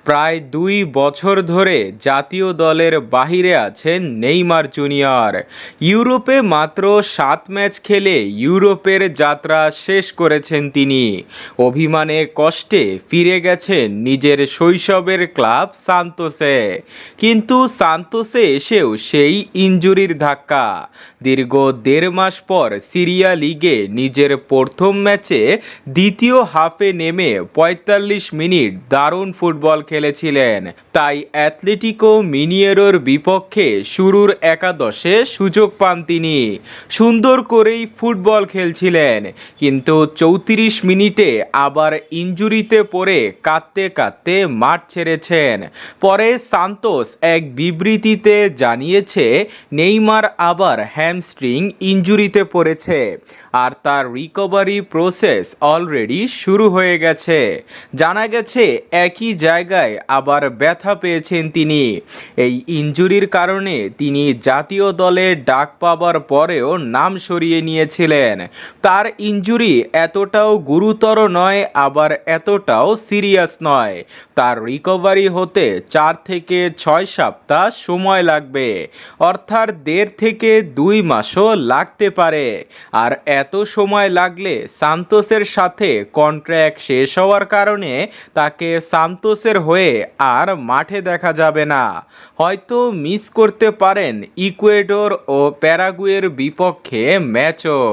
প্রায় 2 বছর ধরে জাতীয় দলের বাহিরে আছেন নেইমার জুনিয়র। ইউরোপে মাত্র 7 ম্যাচ খেলে ইউরোপের যাত্রা শেষ করেছেন তিনি। অভিমানে কষ্টে ফিরে গেছেন নিজের শৈশবের ক্লাব সান্তোসে। কিন্তু সান্তোসে এসেও সেই ইনজুরির ধাক্কা। দীর্ঘ 1.5 মাস পর সিরিয়া লিগে নিজের প্রথম ম্যাচে দ্বিতীয় হাফে নেমে 45 মিনিট দারুণ ফুটবল খেলেছিলেন। তাই অ্যাথলেটিকো মিনিয়েরোর বিপক্ষে শুরুর একাদশে সুযোগ পান তিনি। সুন্দর করেই ফুটবল খেলছিলেন, কিন্তু 34 মিনিটে আবার ইনজুরিতে পড়ে কাঁদতে কাঁদতে মাঠ ছেড়েছেন। পরে সান্তোস এক বিবৃতিতে জানিয়েছে নেইমার আবার হ্যামস্ট্রিং ইনজুরিতে পড়েছে আর তার রিকভারি প্রসেস অলরেডি শুরু হয়ে গেছে। জানা গেছে একই জায়গায় আবার ব্যথা পেয়েছেন তিনি। এই ইনজুরির কারণে তিনি জাতীয় দলে ডাক পাবার পরেও নাম সরিয়ে নিয়েছিলেন। তার ইনজুরি এতটাও গুরুতর নয়, আবার এতটাও সিরিয়াস নয়। তার রিকভারি হতে 4 থেকে 6 সপ্তাহ সময় লাগবে, অর্থাৎ 1.5 থেকে 2 মাসও লাগতে পারে। আর এত সময় লাগলে সান্তোসের সাথে কন্ট্রাক্ট শেষ হওয়ার কারণে তাকে সান্তোসের হয়ে আর মাঠে দেখা যাবে না। হয়তো মিস করতে পারেন ইকুয়েডর ও প্যারাগুয়ের বিপক্ষে ম্যাচও।